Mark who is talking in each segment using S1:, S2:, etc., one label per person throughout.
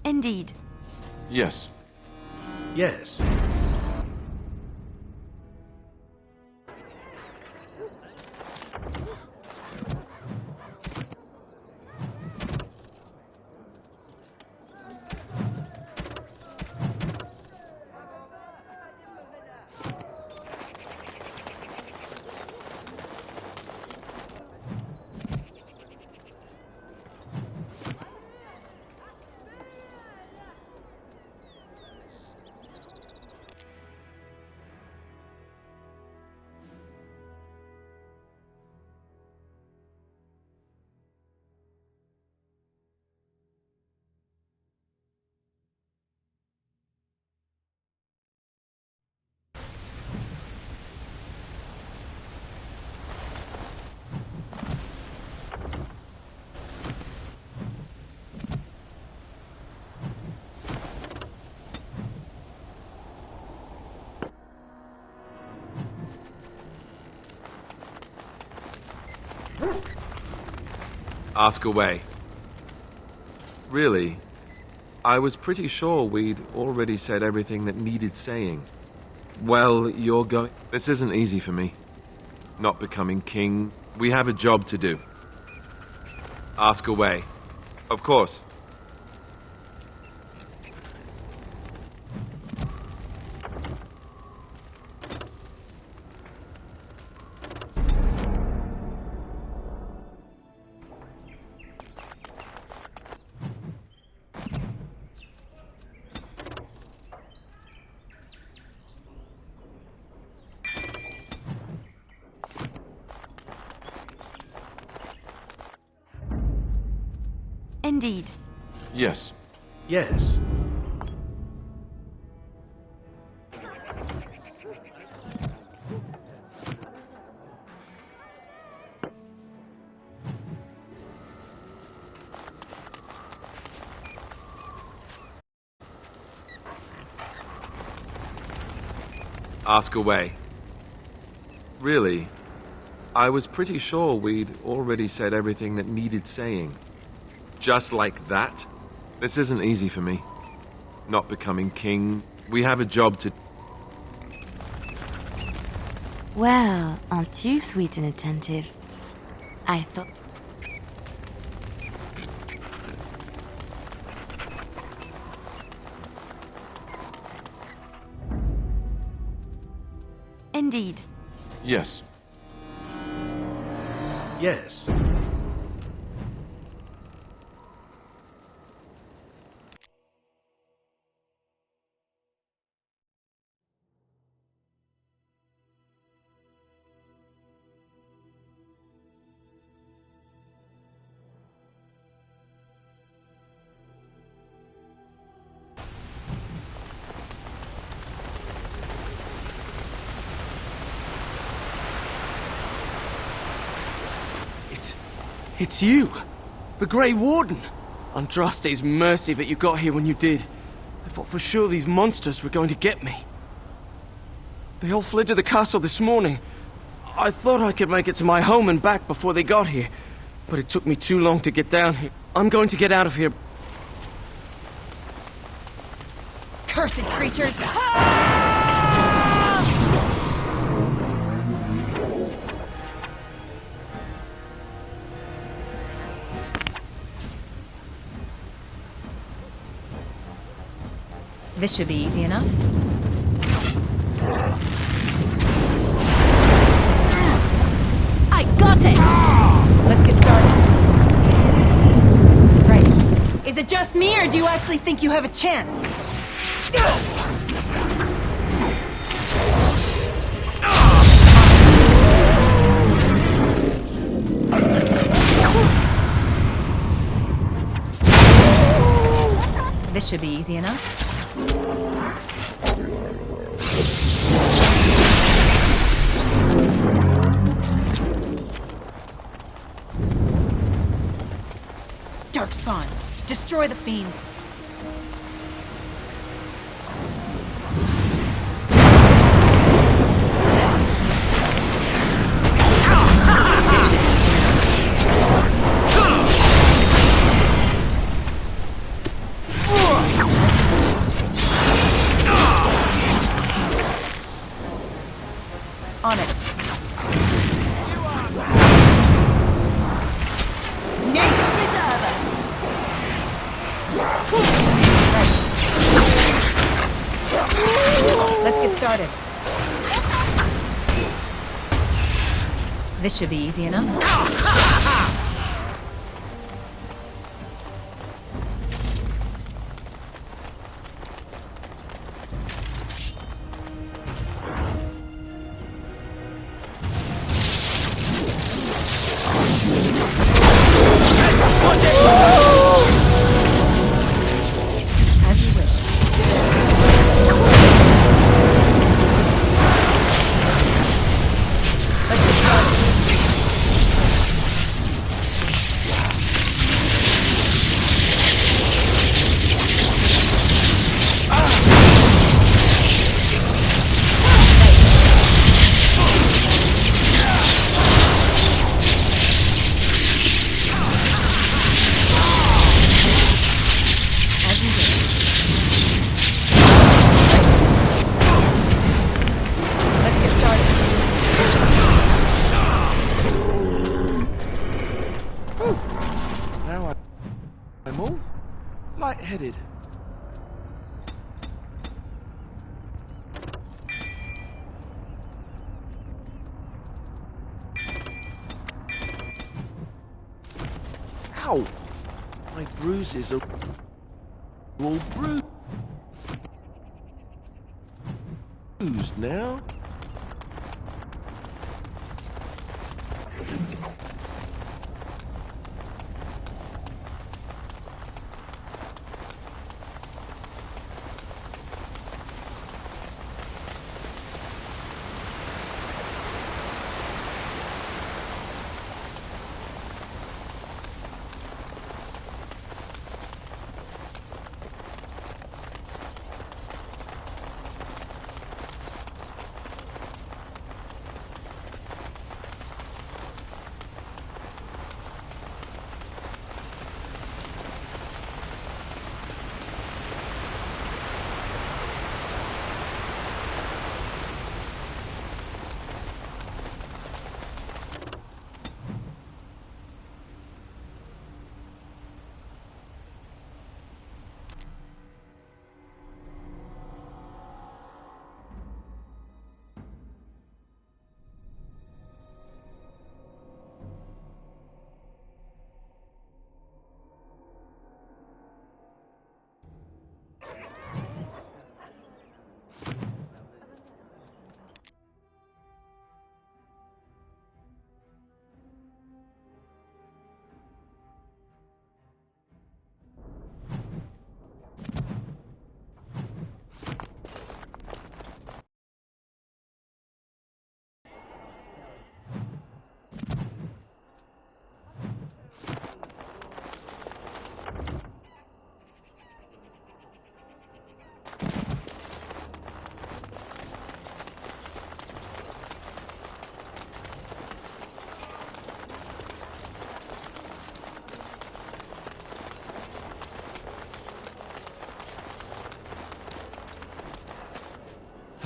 S1: Indeed.
S2: Yes.
S3: Yes.
S2: Ask away. Really? I was pretty sure we'd already said everything that needed saying. Well, you're going... This isn't easy for me. Not becoming king. We have a job to do. Ask away. Of course.
S1: Indeed.
S2: Yes.
S3: Yes.
S2: Ask away. Really? I was pretty sure we'd already said everything that needed saying. Just like that? This isn't easy for me. Not becoming king. We have a job to...
S1: Well, aren't you sweet and attentive? I thought... Indeed.
S2: Yes.
S3: Yes.
S4: It's you! The Grey Warden! Andraste's mercy that you got here when you did. I thought for sure these monsters were going to get me. They all fled to the castle this morning. I thought I could make it to my home and back before they got here, but it took me too long to get down here. I'm going to get out of here.
S5: Cursed creatures! This should be easy enough. I got it! Let's get started. Right. Is it just me, or do you actually think you have a chance? This should be easy enough. Darkspawn, destroy the fiends. Let's get started. This should be easy enough. As you wish. Let's get started. As you wish. Let's get started.
S4: Now I'm all lightheaded. Ow! My bruises are all bruised now.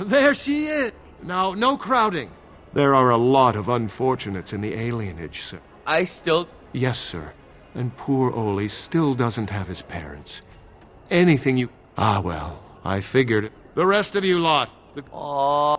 S3: There she is! Now, no crowding.
S6: There are a lot of unfortunates in the alienage, sir.
S4: I still...
S6: Yes, sir. And poor Oli still doesn't have his parents. Anything you... Ah, well, I figured...
S3: The rest of you lot.
S4: Aww.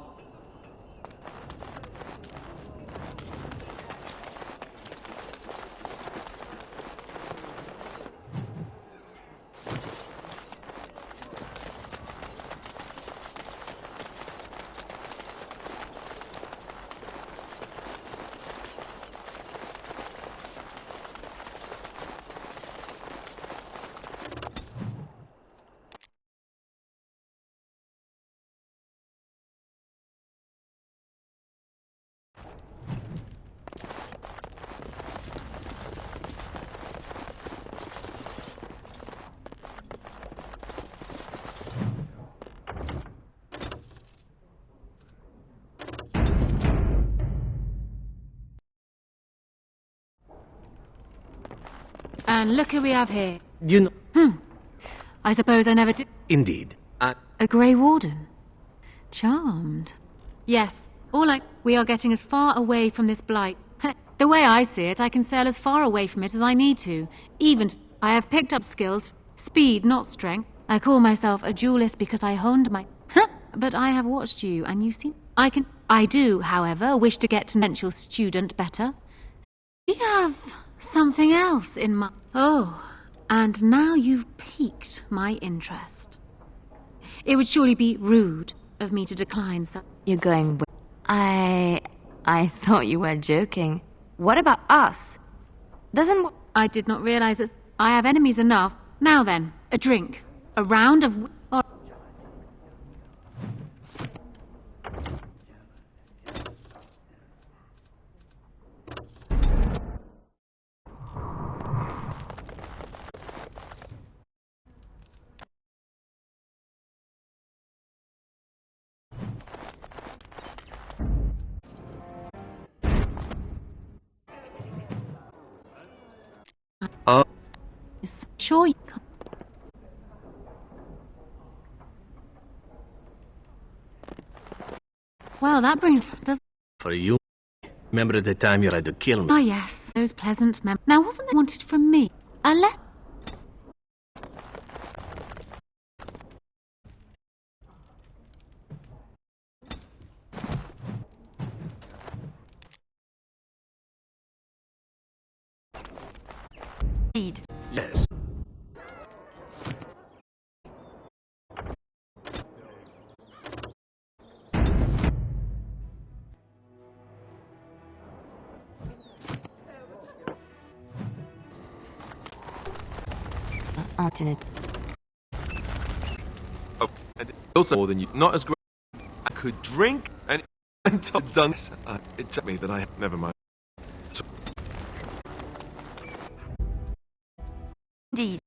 S5: And look who we have here.
S3: You know...
S5: I suppose I never did.
S3: Indeed.
S5: A Grey Warden. Charmed. Yes, we are getting as far away from this blight. The way I see it, I can sail as far away from it as I need to. I have picked up skills Speed, not strength. I call myself a duelist because I honed my... But I have watched you, and you seem... I do, however, wish to get to know your student better. We have something else in my... Oh, and now you've piqued my interest. It would surely be rude of me to decline so...
S1: You're going... I thought you were joking. What about us? Doesn't...
S5: I did not realize that I have enemies enough. Now then, a drink. A round of... Or... Sure you can. Well, that brings...
S7: For you, remember the time you tried to kill me?
S5: Ah, yes, those pleasant memories. Now, wasn't that wanted from me? A letter?
S7: Yes.
S1: Alternate.
S2: Oh, and also more than you. Not as great. I could drink and done. It struck me that I... Never mind.
S1: Indeed.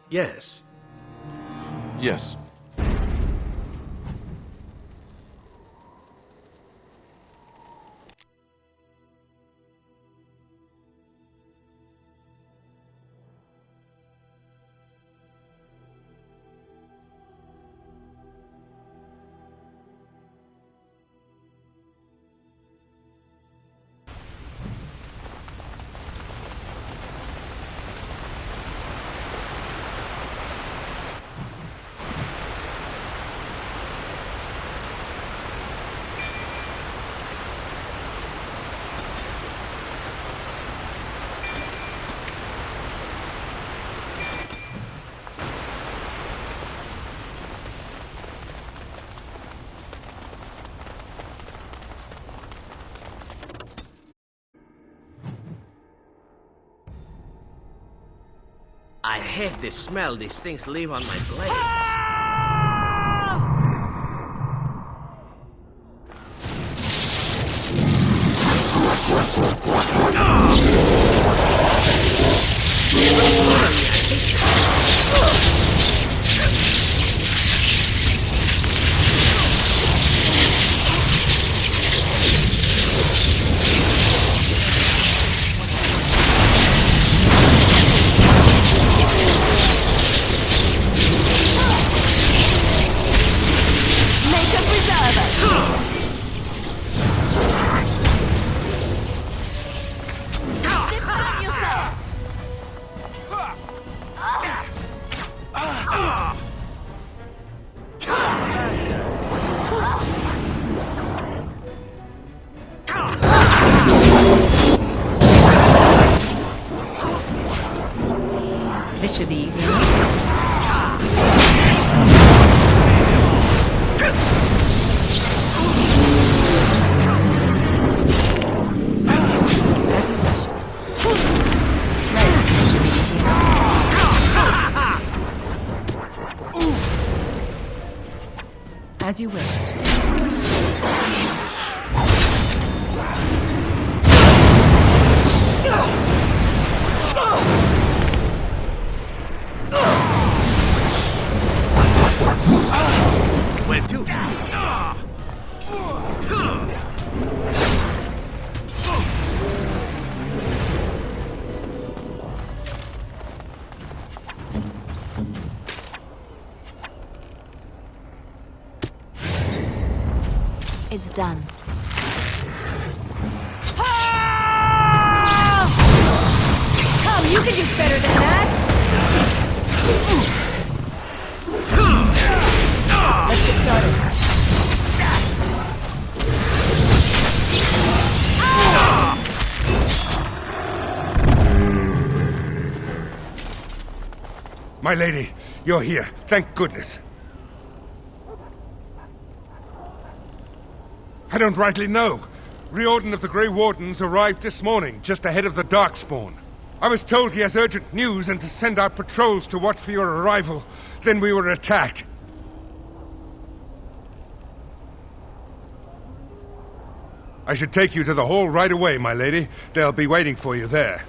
S7: Yes.
S2: Yes.
S7: I hate the smell these things leave on my blades.
S1: This should be easy. As you wish.
S7: Where to?
S1: It's done.
S8: Come, you can do better than that! Let's get started.
S9: My lady, you're here. Thank goodness. I don't rightly know. Riordan of the Grey Wardens arrived this morning, just ahead of the Darkspawn. I was told he has urgent news and to send out patrols to watch for your arrival. Then we were attacked. I should take you to the hall right away, my lady. They'll be waiting for you there.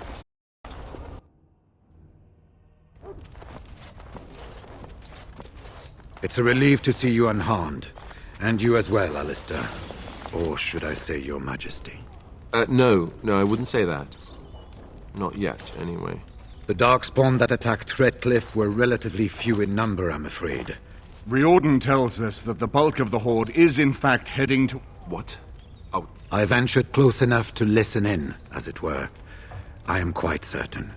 S10: It's a relief to see you unharmed. And you as well, Alistair. Or should I say your majesty?
S2: No, I wouldn't say that. Not yet, anyway.
S10: The Darkspawn that attacked Redcliffe were relatively few in number, I'm afraid.
S11: Riordan tells us that the bulk of the Horde is in fact heading to...
S2: What? Oh.
S10: I ventured close enough to listen in, as it were. I am quite certain.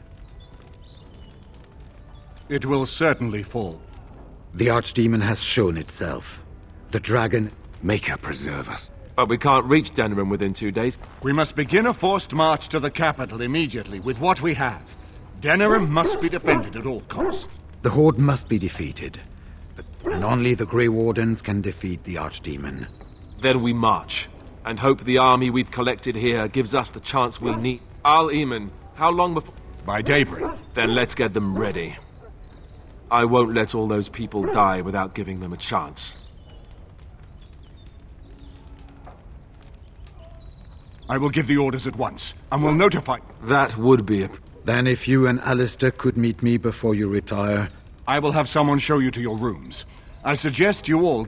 S11: It will certainly fall.
S10: The Archdemon has shown itself. The dragon...
S11: Maker preserve us.
S2: But we can't reach Denerim within 2 days.
S11: We must begin a forced march to the capital immediately with what we have. Denerim must be defended at all costs.
S10: The Horde must be defeated. And only the Grey Wardens can defeat the Archdemon.
S2: Then we march, and hope the army we've collected here gives us the chance we need. Al-Eamon, how long before...
S11: By daybreak.
S2: Then let's get them ready. I won't let all those people die without giving them a chance.
S11: I will give the orders at once, and will notify...
S2: That would be a...
S10: Then if you and Alistair could meet me before you retire...
S11: I will have someone show you to your rooms. I suggest you all...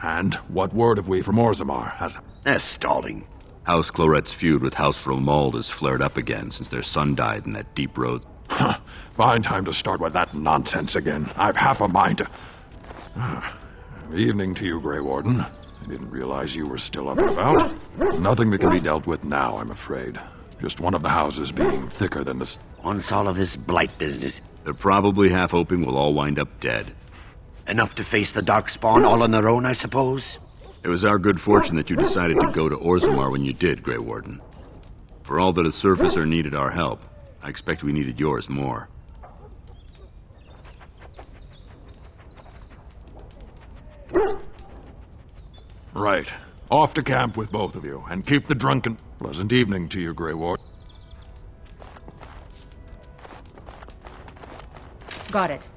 S12: And what word have we from Orzammar? Has...
S13: stalling. House Clorette's feud with House Romald has flared up again since their son died in that deep road.
S12: Fine time to start with that nonsense again. I've half a mind to... Evening to you, Grey Warden. I didn't realize you were still up and about. Nothing that can be dealt with now, I'm afraid. Just one of the houses being thicker than the...
S13: Once all of this blight business... They're probably half hoping we'll all wind up dead.
S7: Enough to face the Darkspawn all on their own, I suppose?
S13: It was our good fortune that you decided to go to Orzammar when you did, Grey Warden. For all that a surfacer needed our help, I expect we needed yours more.
S12: Right. Off to camp with both of you, and keep the drunken... Pleasant evening to you, Grey Warden.
S8: Got it.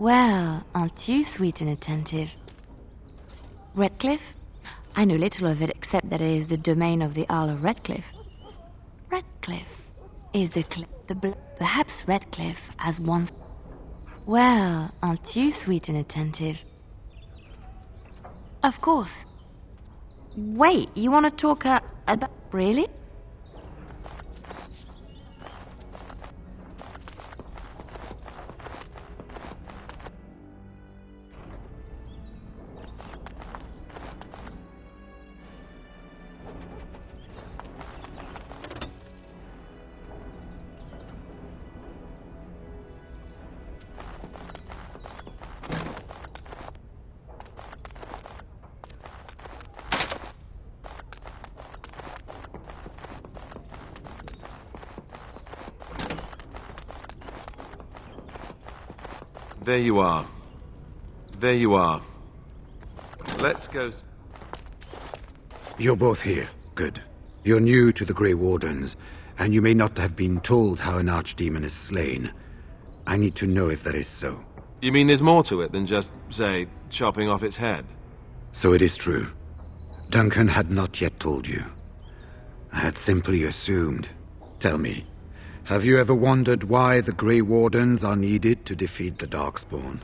S1: Well, aren't you sweet and attentive? Redcliffe? I know little of it except that it is the domain of the Earl of Redcliffe. Redcliffe is perhaps Redcliffe has once... Well, aren't you sweet and attentive? Of course. Wait, you want to talk about... Really?
S2: There you are. There you are. Let's go...
S10: You're both here. Good. You're new to the Grey Wardens, and you may not have been told how an archdemon is slain. I need to know if that is so.
S2: You mean there's more to it than just, say, chopping off its head?
S10: So it is true. Duncan had not yet told you. I had simply assumed. Tell me, have you ever wondered why the Grey Wardens are needed to defeat the Darkspawn?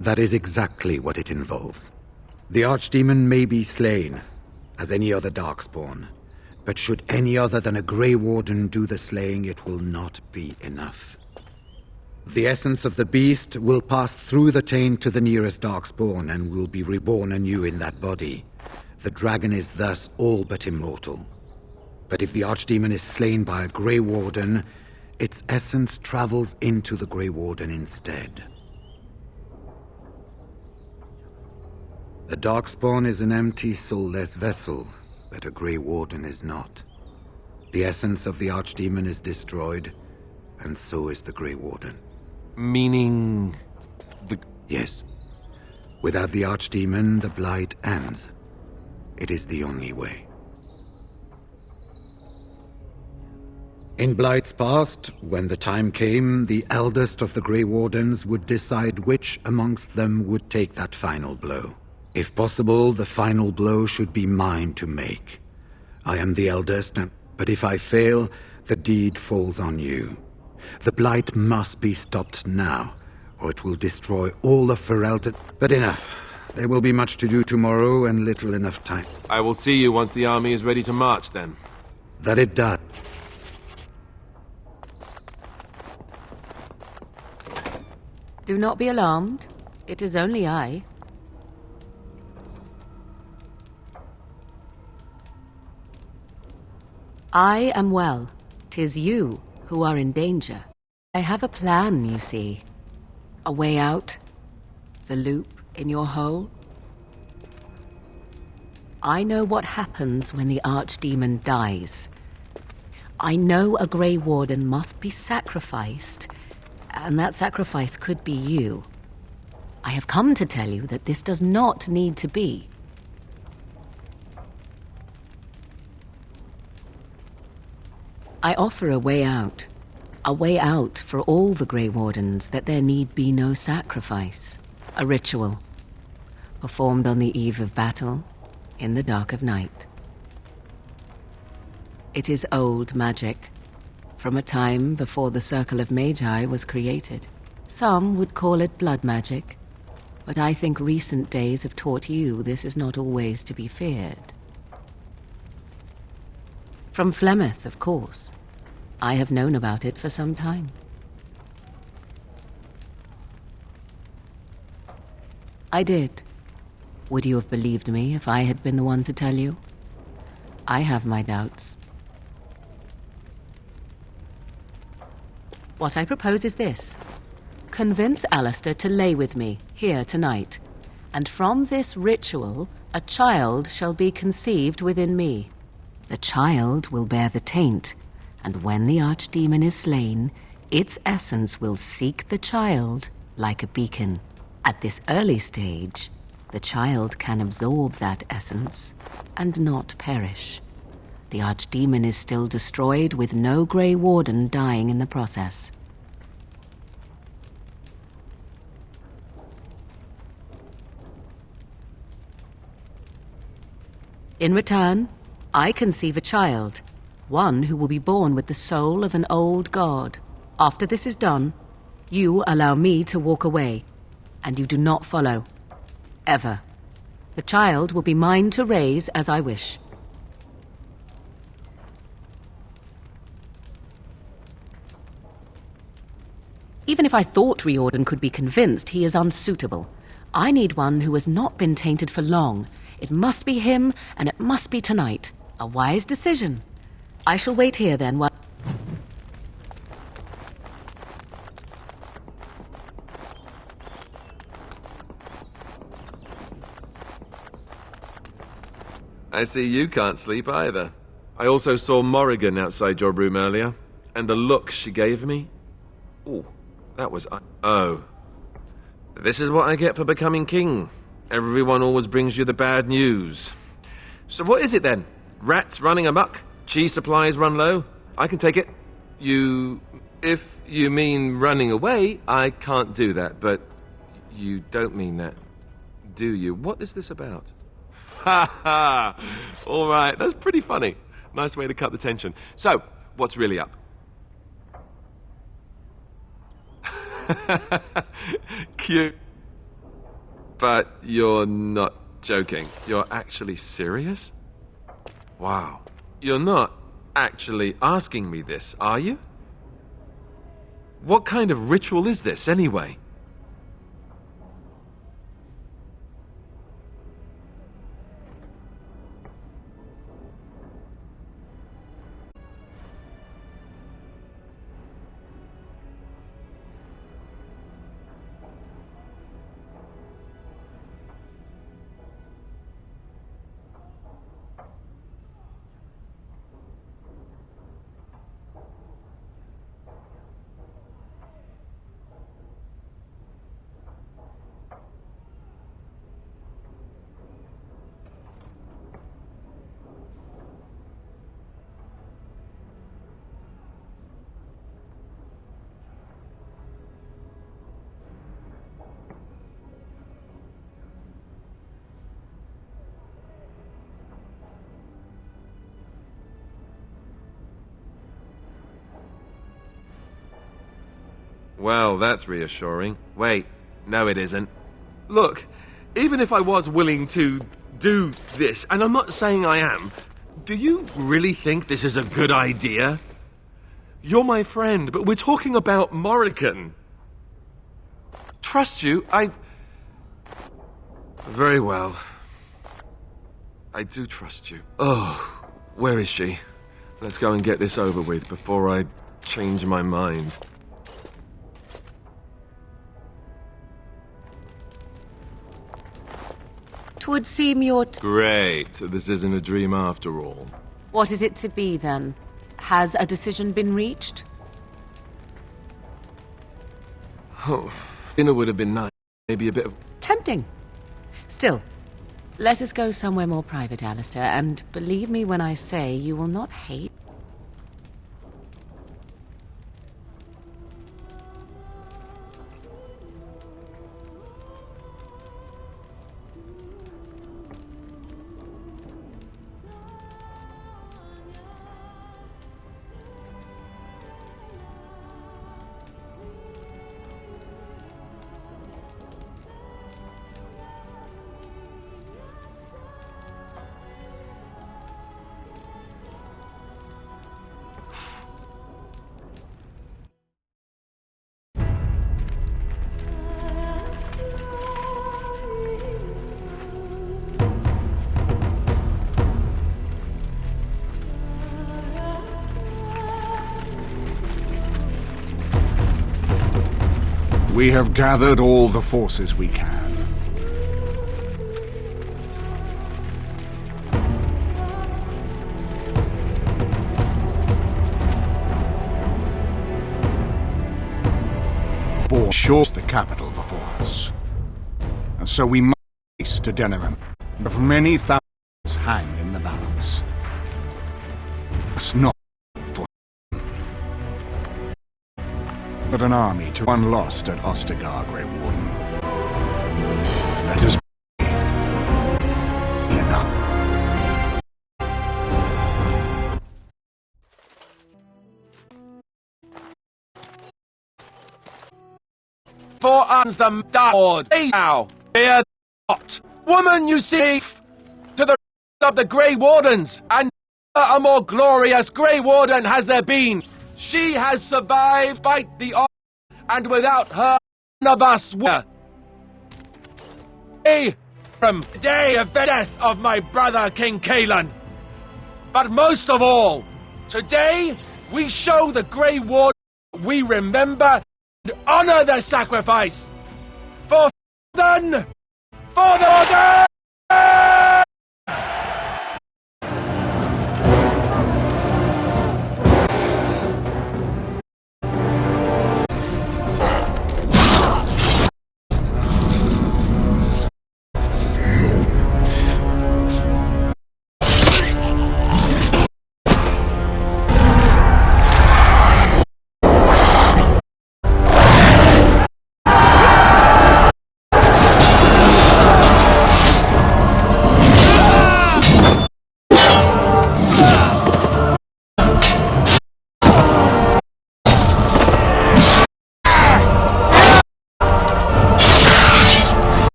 S10: That is exactly what it involves. The Archdemon may be slain, as any other Darkspawn, but should any other than a Grey Warden do the slaying, it will not be enough. The essence of the beast will pass through the taint to the nearest Darkspawn and will be reborn anew in that body. The dragon is thus all but immortal. But if the Archdemon is slain by a Grey Warden, its essence travels into the Grey Warden instead. A Darkspawn is an empty, soulless vessel, but a Grey Warden is not. The essence of the Archdemon is destroyed, and so is the Grey Warden.
S2: Meaning... the...
S10: Yes. Without the Archdemon, the Blight ends. It is the only way. In Blight's past, when the time came, the eldest of the Grey Wardens would decide which amongst them would take that final blow. If possible, the final blow should be mine to make. I am the eldest, but if I fail, the deed falls on you. The Blight must be stopped now, or it will destroy all of Ferelden. But enough. There will be much to do tomorrow and little enough time.
S2: I will see you once the army is ready to march, then.
S10: That it does.
S8: Do not be alarmed. It is only I. I am well. 'Tis you who are in danger. I have a plan, you see. A way out. The loop in your hole. I know what happens when the Archdemon dies. I know a Grey Warden must be sacrificed, and that sacrifice could be you. I have come to tell you that this does not need to be. I offer a way out for all the Grey Wardens, that there need be no sacrifice. A ritual, performed on the eve of battle, in the dark of night. It is old magic, from a time before the Circle of Magi was created. Some would call it blood magic, but I think recent days have taught you this is not always to be feared. From Flemeth, of course. I have known about it for some time. I did. Would you have believed me if I had been the one to tell you? I have my doubts. What I propose is this. Convince Alistair to lay with me, here tonight. And from this ritual, a child shall be conceived within me. The child will bear the taint, and when the Archdemon is slain, its essence will seek the child like a beacon. At this early stage, the child can absorb that essence and not perish. The Archdemon is still destroyed, with no Grey Warden dying in the process. In return, I conceive a child, one who will be born with the soul of an old god. After this is done, you allow me to walk away, and you do not follow. Ever. The child will be mine to raise as I wish. Even if I thought Riordan could be convinced, he is unsuitable. I need one who has not been tainted for long. It must be him, and it must be tonight. A wise decision. I shall wait here then while...
S2: I see you can't sleep either. I also saw Morrigan outside your room earlier, and the look she gave me... Ooh, that was... Oh. This is what I get for becoming king. Everyone always brings you the bad news. So what is it then? Rats running amok? Cheese supplies run low? I can take it. If you mean running away, I can't do that, but you don't mean that, do you? What is this about? Ha ha! All right, that's pretty funny. Nice way to cut the tension. So, what's really up? Cute. But you're not joking. You're actually serious? Wow. You're not actually asking me this, are you? What kind of ritual is this, anyway? Well, that's reassuring. Wait, no it isn't. Look, even if I was willing to do this, and I'm not saying I am, do you really think this is a good idea? You're my friend, but we're talking about Morrigan. Trust you, Very well. I do trust you. Oh, where is she? Let's go and get this over with before I change my mind.
S8: 'Twould seem you're...
S2: Great. This isn't a dream after all.
S8: What is it to be, then? Has a decision been reached?
S2: Oh, dinner would have been nice. Maybe a bit of...
S8: Tempting. Still, let us go somewhere more private, Alistair, and believe me when I say you will not hate...
S11: We have gathered all the forces we can. Born short the capital before us. And so we must race to Denerim, of many thousands hang in the balance. It's not for but an army to one lost at Ostagar, Grey Warden. Let us be enough.
S2: For uns the Lord, now, fear not. Woman, you see, to the of the Grey Wardens, and a more glorious Grey Warden has there been. She has survived by the odds, and without her, none of us were. From the day of the death of my brother King Kaelan. But most of all, today we show the Grey Warden we remember and honor their sacrifice. For the order!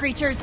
S1: creatures!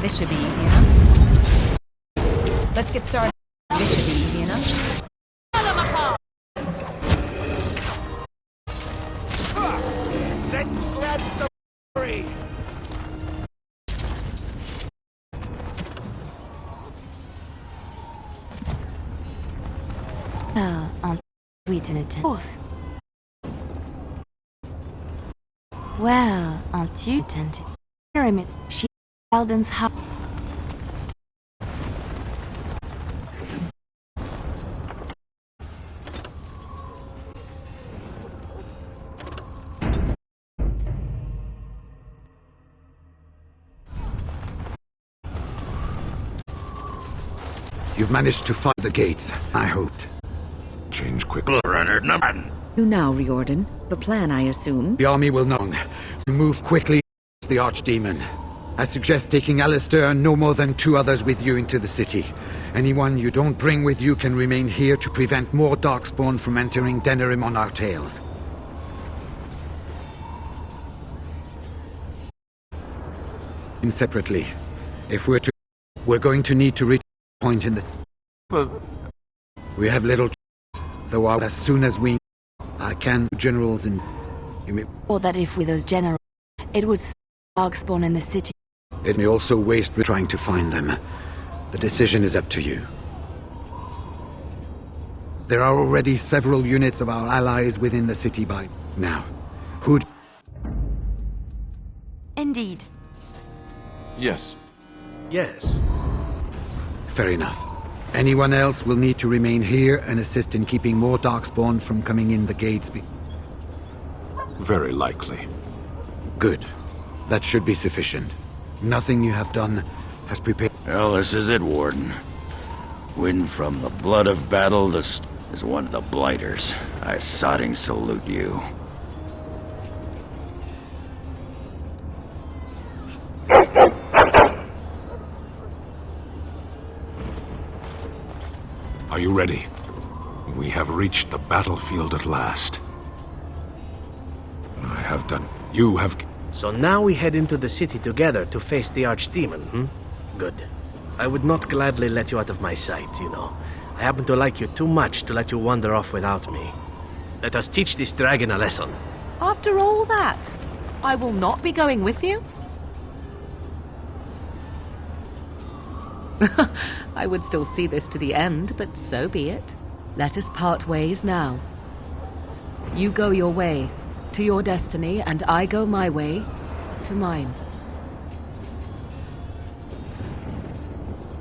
S1: This should be easy enough. Let's get started. This should be easy enough.
S7: Let's grab some free.
S1: Well, aren't sweet and attentive? Of course. Well, aren't you attentive? Pyramid. She Alden's house.
S10: You've managed to find the gates, I hoped.
S12: Change quickly.
S14: You now, Riordan. The plan, I assume?
S10: The army will not. So move quickly to the Archdemon. I suggest taking Alistair and no more than 2 others with you into the city. Anyone you don't bring with you can remain here to prevent more Darkspawn from entering Denerim on our tails. And separately. If we're going to need to reach a point in the...
S2: But...
S10: We have little choice, though as soon as we... I can... Generals and... You may...
S1: Or that if with those generals, it would Darkspawn in the city.
S10: It may also waste trying to find them. The decision is up to you. There are already several units of our allies within the city by now. Who'd...
S1: Indeed.
S2: Yes.
S7: Yes.
S10: Fair enough. Anyone else will need to remain here and assist in keeping more Darkspawn from coming in the gates.
S12: Very likely.
S10: Good. That should be sufficient. Nothing you have done has prepared...
S15: Well, this is it, Warden. Win from the blood of battle, this is one of the blighters. I sodding salute you.
S12: Are you ready? We have reached the battlefield at last. I have done... You have...
S7: So now we head into the city together to face the Archdemon, hmm? Good. I would not gladly let you out of my sight, you know. I happen to like you too much to let you wander off without me. Let us teach this dragon a lesson.
S8: After all that, I will not be going with you? I would still see this to the end, but so be it. Let us part ways now. You go your way, to your destiny, and I go my way, to mine.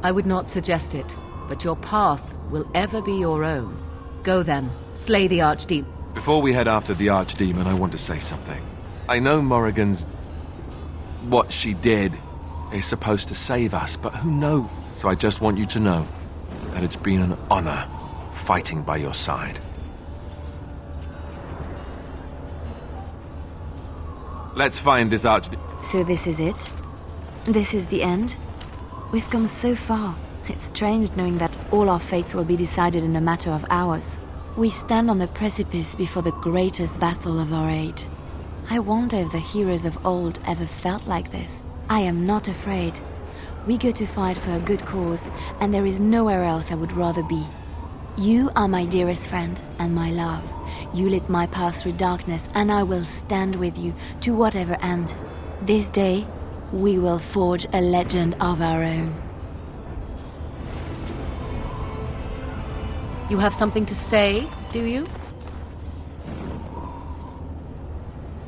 S8: I would not suggest it, but your path will ever be your own. Go then, slay the Archdemon.
S2: Before we head after the Archdemon, I want to say something. I know Morrigan's... what she did is supposed to save us, but who knows? So I just want you to know that it's been an honor fighting by your side. Let's find this
S1: So this is it? This is the end? We've come so far. It's strange knowing that all our fates will be decided in a matter of hours. We stand on the precipice before the greatest battle of our age. I wonder if the heroes of old ever felt like this. I am not afraid. We go to fight for a good cause, and there is nowhere else I would rather be. You are my dearest friend and my love. You lit my path through darkness, and I will stand with you to whatever end. This day, we will forge a legend of our own.
S8: You have something to say, do you?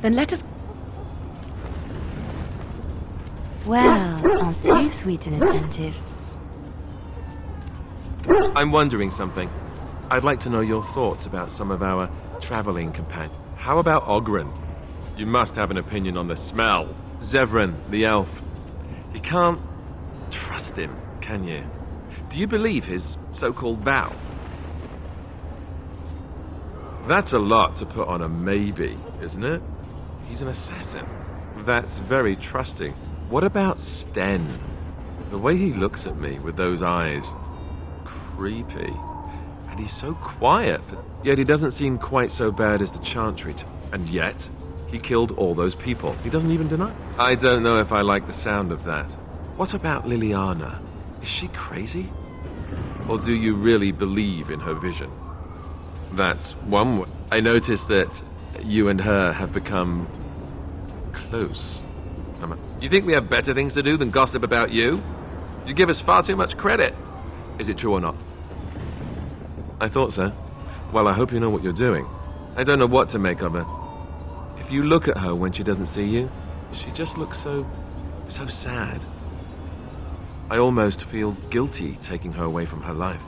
S8: Then let us...
S1: Well, aren't you sweet and attentive?
S2: I'm wondering something. I'd like to know your thoughts about some of our traveling companions. How about Ogren? You must have an opinion on the smell. Zevran, the elf. You can't trust him, can you? Do you believe his so-called vow? That's a lot to put on a maybe, isn't it? He's an assassin. That's very trusting. What about Sten? The way he looks at me with those eyes. Creepy. And he's so quiet, but yet he doesn't seem quite so bad as the Chantry. And yet, he killed all those people. He doesn't even deny. I don't know if I like the sound of that. What about Liliana? Is she crazy? Or do you really believe in her vision? That's one way. I noticed that you and her have become close. You think we have better things to do than gossip about you? You give us far too much credit. Is it true or not? I thought so. Well, I hope you know what you're doing. I don't know what to make of her. If you look at her when she doesn't see you, she just looks so sad. I almost feel guilty taking her away from her life.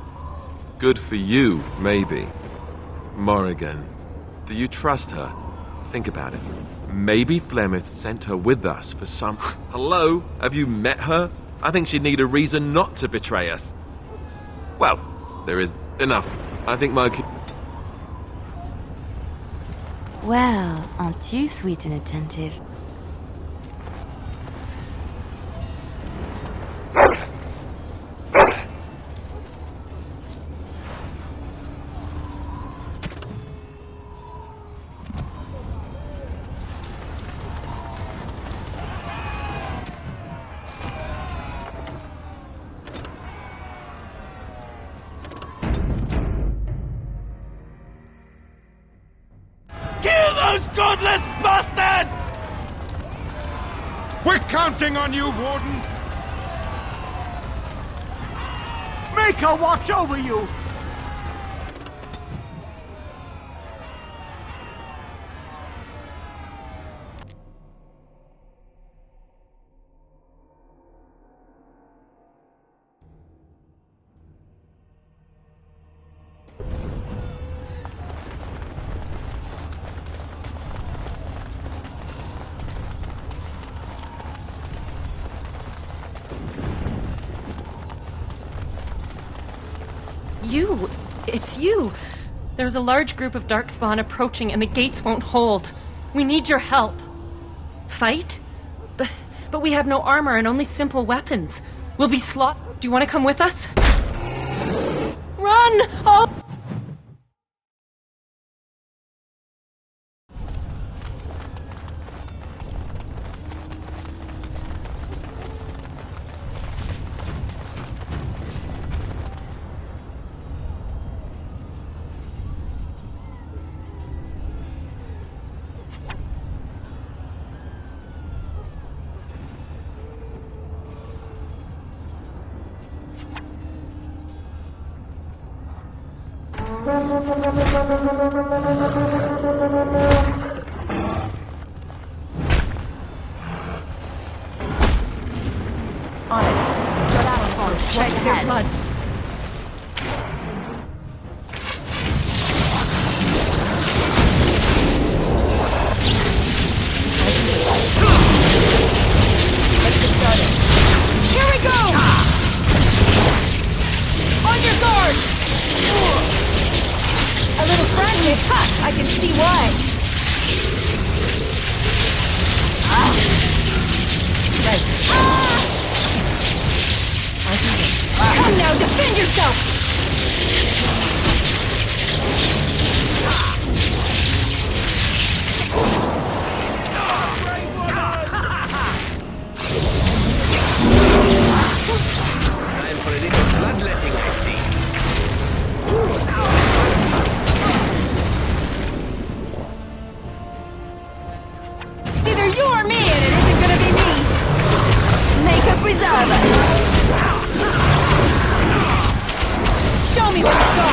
S2: Good for you, maybe. Morrigan, do you trust her? Think about it. Maybe Flemeth sent her with us for some... Hello? Have you met her? I think she'd need a reason not to betray us. Well, there is enough. I think my...
S1: Well, aren't you sweet and attentive?
S4: Kill those godless bastards!
S9: We're counting on you, Warden!
S4: Make her watch over you!
S16: You! It's you! There's a large group of Darkspawn approaching and the gates won't hold. We need your help. Fight? But we have no armor and only simple weapons. We'll be slaughtered. Do you want to come with us? Run! Oh!
S8: On it. Shut out of front. Check their blood. Let's get started.
S1: I can see why. Right. Come now, defend yourself!
S7: Time for a little bloodletting, I see.
S1: It's either you or me, and it isn't gonna be me. Make a preserve. Show me where to go.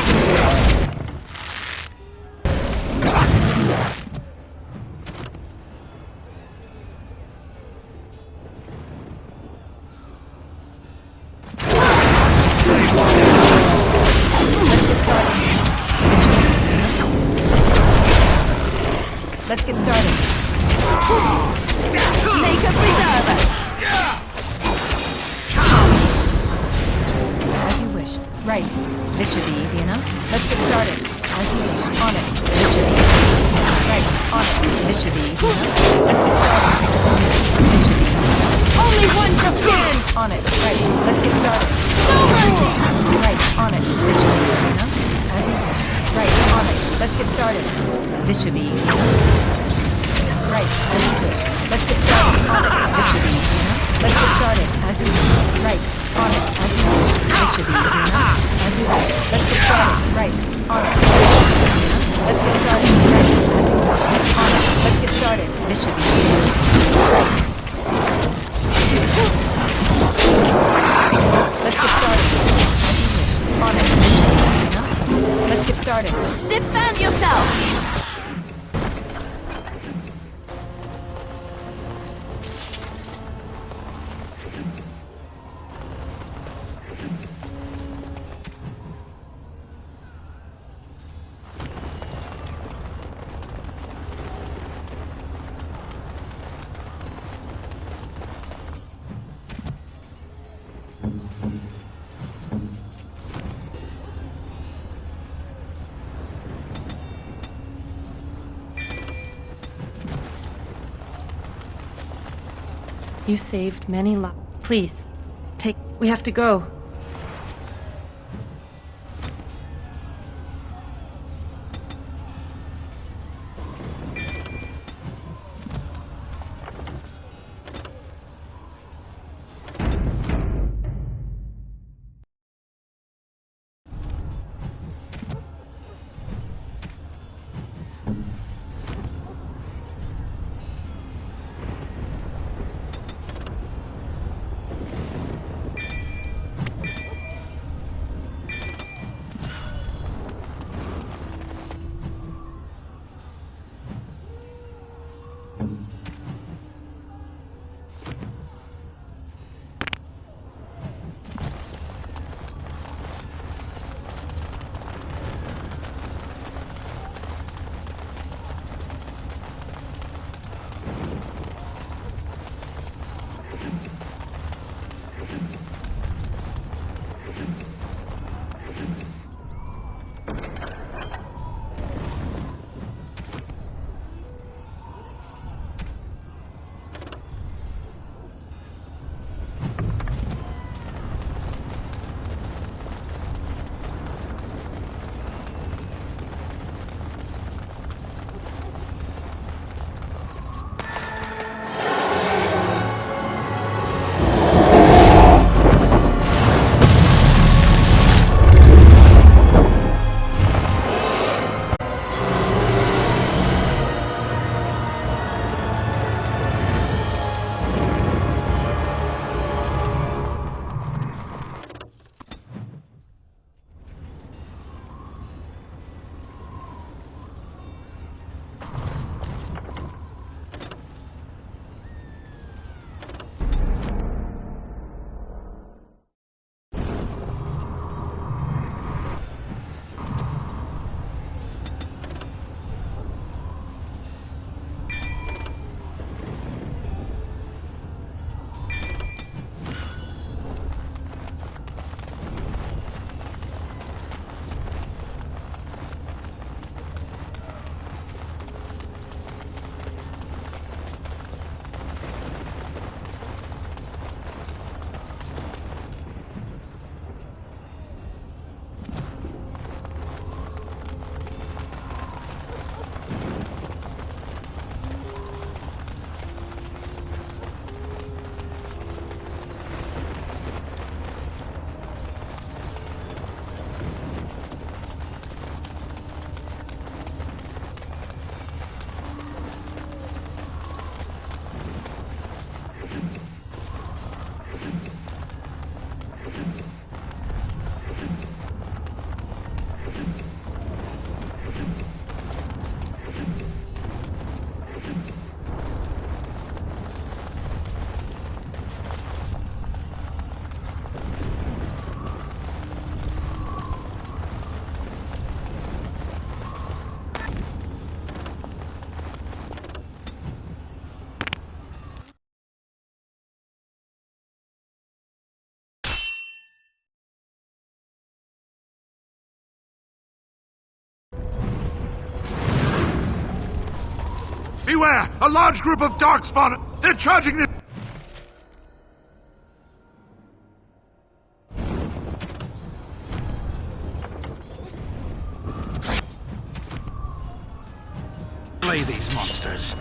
S1: Let's get started. Make a preserve. As you wish. Right. This should be easy enough. Let's get started. As you wish. On it. This should be easy. Right. On it. This should be easy enough. Let's get started. This should be easy. Only one shall stand. On it. Right. Let's get started. Right. On it. This should be easy enough. As you wish. Right. On it. Let's get started. This should be easy. Right, as you wish. Let's get started. On it. This should be easy enough. Let's get started. As you wish. Right. On it. As you wish. This should be easy enough. As you wish. Let's get started. Right. On it. Let's get started. Right. As you wish. On it. Let's get started. This should be easy enough. Right. Let's get started. As you wish. On it. This should be easy enough. Let's get started. Defend yourself!
S16: You saved many lives. Please, take... We have to go.
S9: Beware! A large group of darkspawn! They're charging the...
S11: Slay these monsters.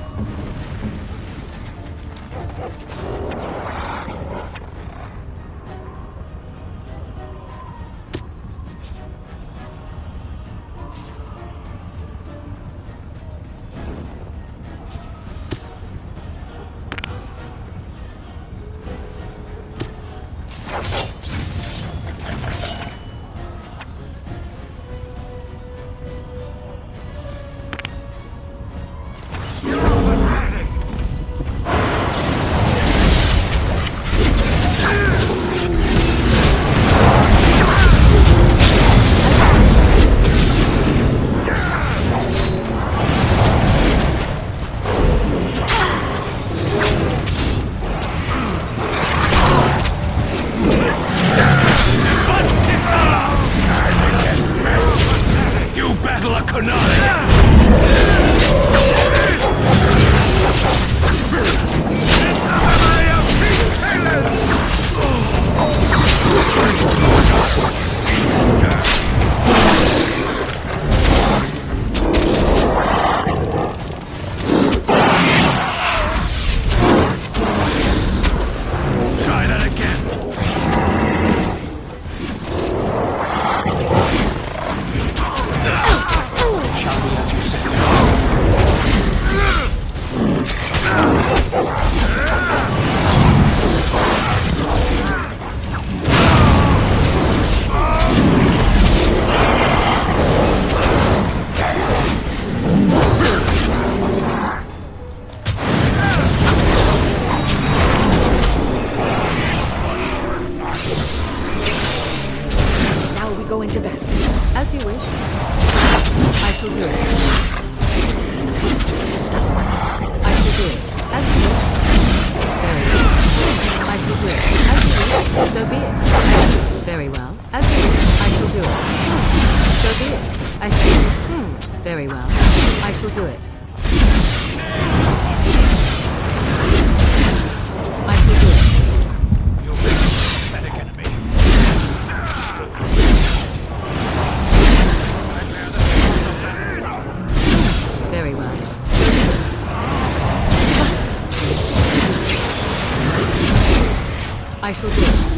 S8: I shall do it.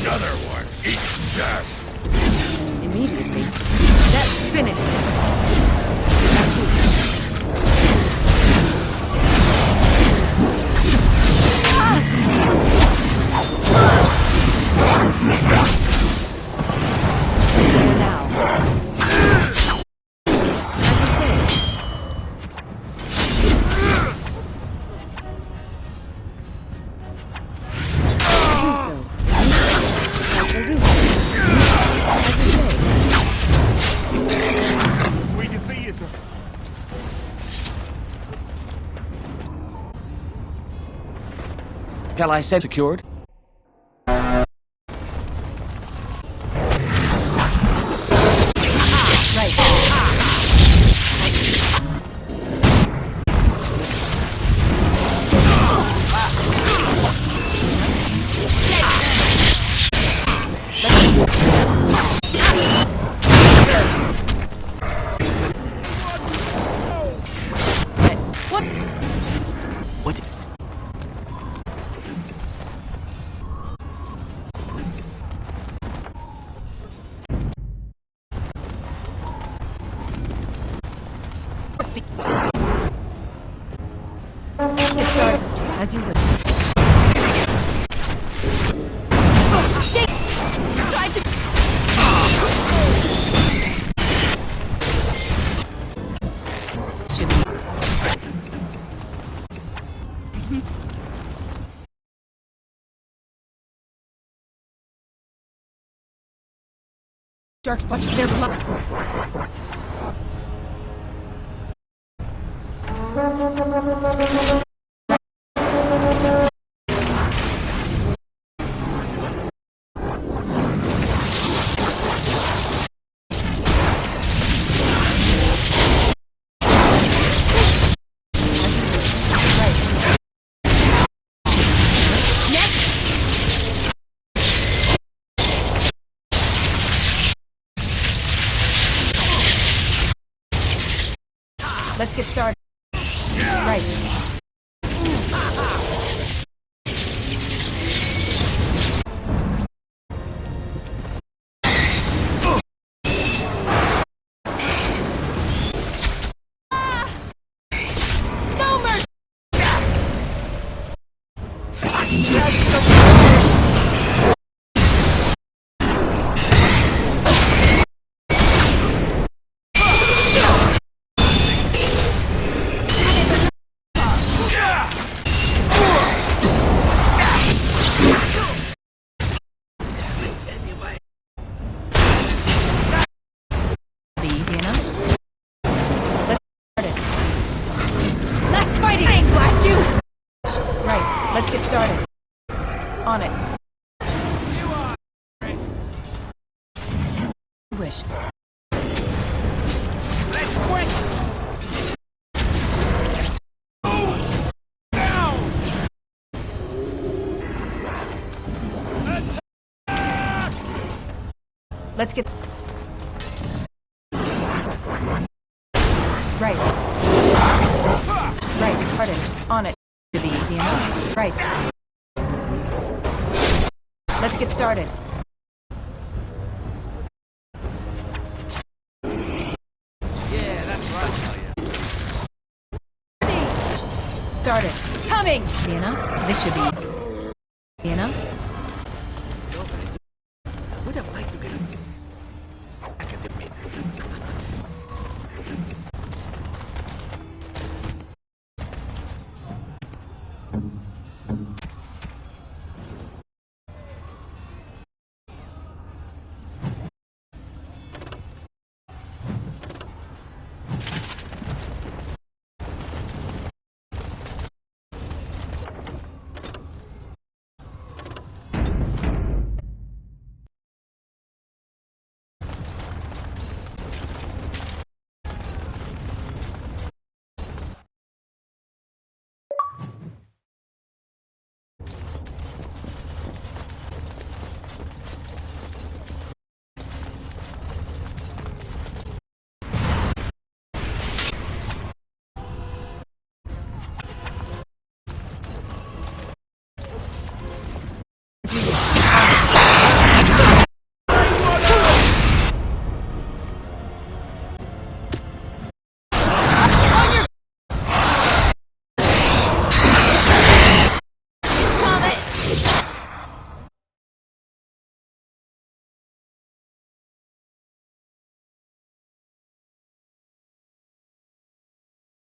S9: Another one. Eat death.
S8: Immediately. Let's finish this.
S4: Shall I say secured?
S8: As you would.
S1: Try to...
S8: Dark spots, their blood.
S17: Let's get started. Right. No mercy! Let's get started. On it. Wish.
S3: Let's quit! Down!
S17: Let's get... Right. Right, pardon. On it. Should be easy enough. Right. Let's get started.
S3: Yeah, that's right.
S17: Started. Coming! Easy enough. This should be easy enough.